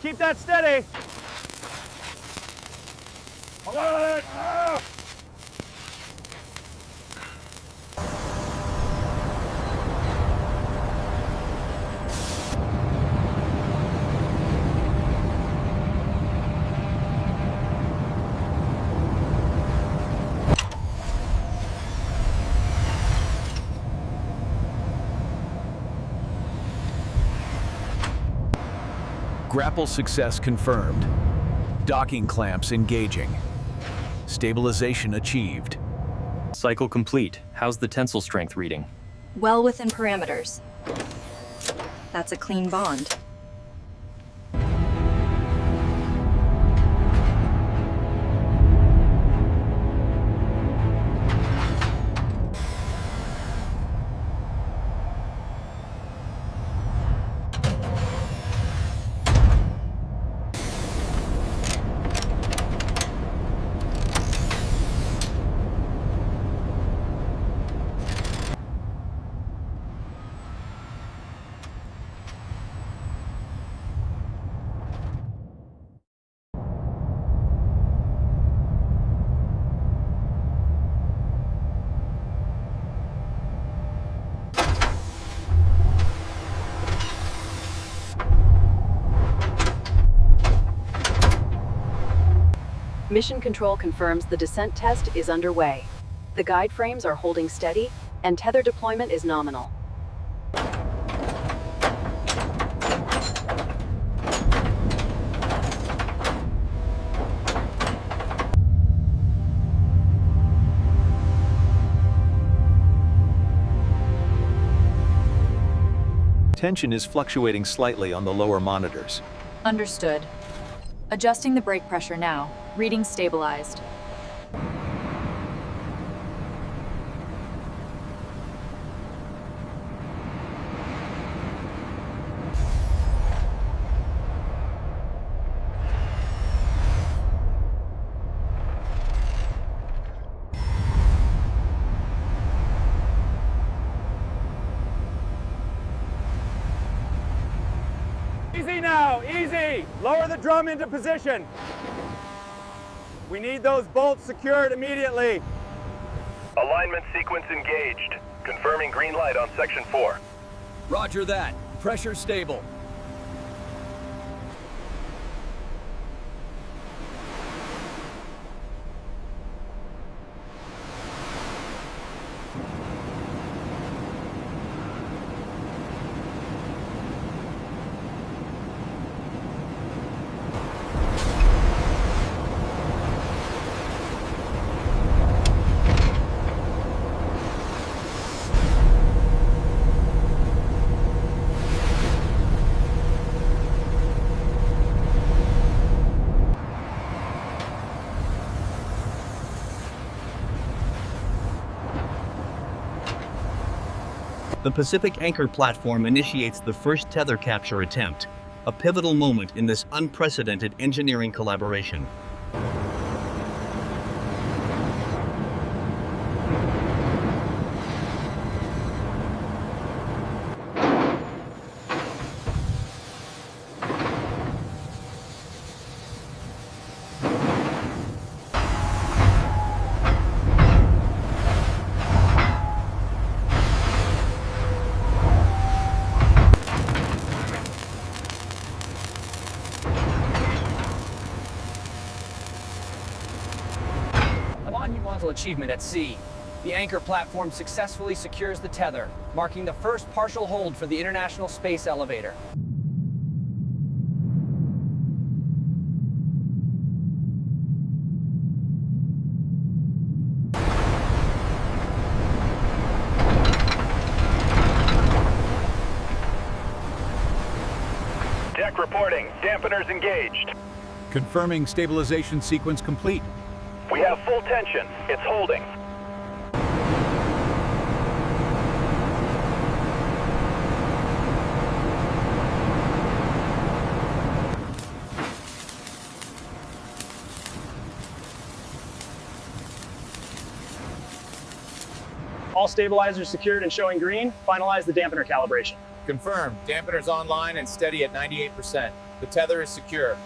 keep that steady. Alert! Ah! Grapple success confirmed. Docking clamps engaging. Stabilization achieved. Cycle complete. How's the tensile strength reading? Well within parameters. That's a clean bond. Mission Control confirms the descent test is underway. The guide frames are holding steady, and tether deployment is nominal. Tension is fluctuating slightly on the lower monitors. Understood. Adjusting the brake pressure now. Reading stabilized. Easy now, easy! Lower the drum into position. We need those bolts secured immediately. Alignment sequence engaged. Confirming green light on section 4. Roger that. Pressure stable. The Pacific Anchor platform initiates the first tether capture attempt, a pivotal moment in this unprecedented engineering collaboration. Monumental achievement at sea. The anchor platform successfully secures the tether, marking the first partial hold for the International Space Elevator. Deck reporting. Dampeners engaged. Confirming stabilization sequence complete. We have full tension. It's holding. All stabilizers secured and showing green. Finalize the dampener calibration. Confirmed. Dampeners online and steady at 98%. The tether is secure.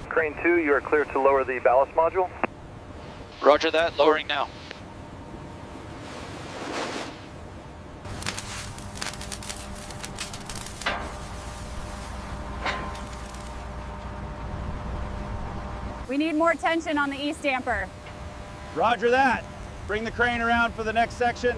Crane 2, you are clear to lower the ballast module. Roger that, lowering now. We need more tension on the east damper. Roger that. Bring the crane around for the next section.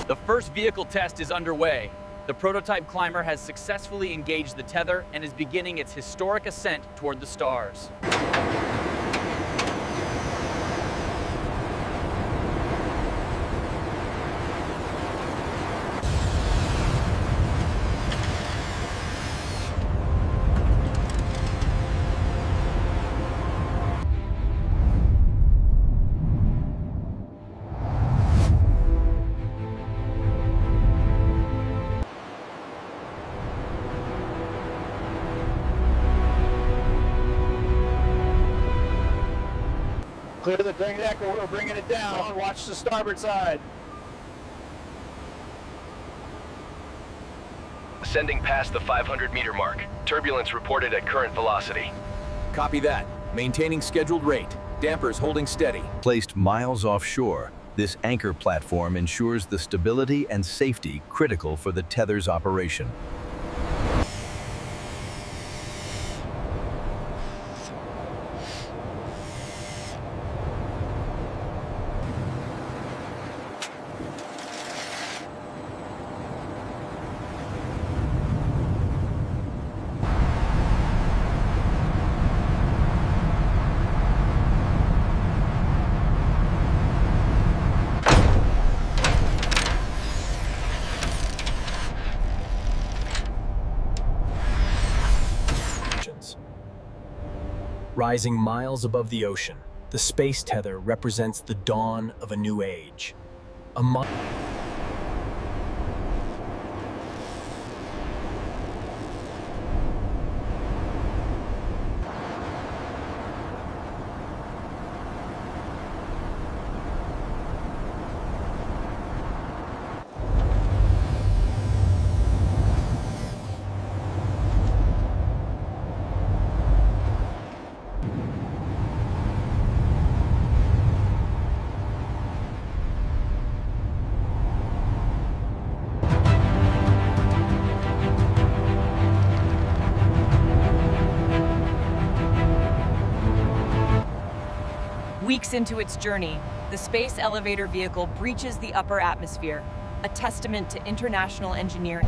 The first vehicle test is underway. The prototype climber has successfully engaged the tether and is beginning its historic ascent toward the stars. Clear the deck, or we're bringing it down. Watch the starboard side. Ascending past the 500-meter mark. Turbulence reported at current velocity. Copy that. Maintaining scheduled rate. Dampers holding steady. Placed miles offshore, this anchor platform ensures the stability and safety critical for the tether's operation. Rising miles above the ocean, the space tether represents the dawn of a new age. Weeks into its journey, the space elevator vehicle breaches the upper atmosphere, a testament to international engineering.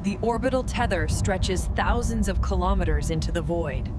The orbital tether stretches thousands of kilometers into the void.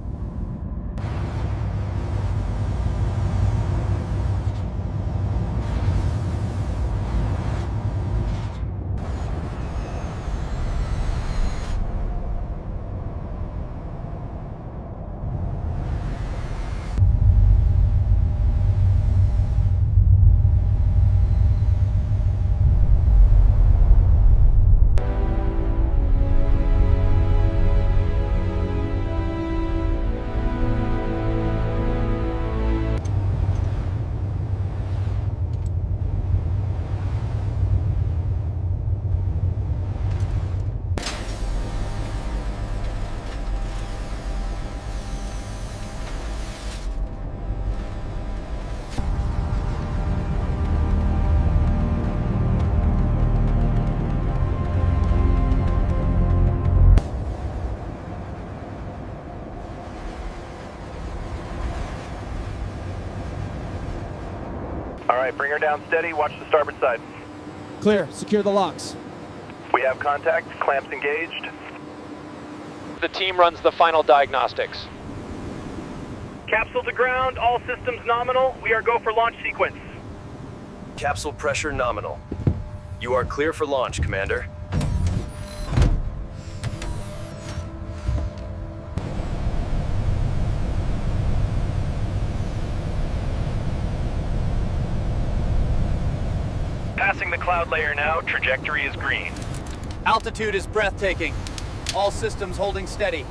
All right, bring her down steady. Watch the starboard side. Clear. Secure the locks. We have contact. Clamps engaged. The team runs the final diagnostics. Capsule to ground. All systems nominal. We are go for launch sequence. Capsule pressure nominal. You are clear for launch, Commander. Passing the cloud layer now. Trajectory is green. Altitude is breathtaking. All systems holding steady.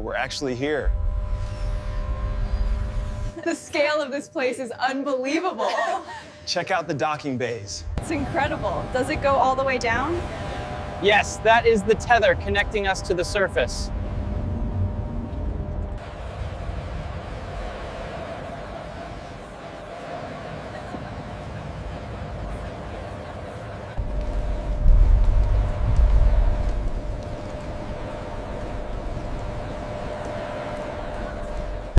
We're actually here. The scale of this place is unbelievable. Check out the docking bays. It's incredible. Does it go all the way down? Yes, that is the tether connecting us to the surface.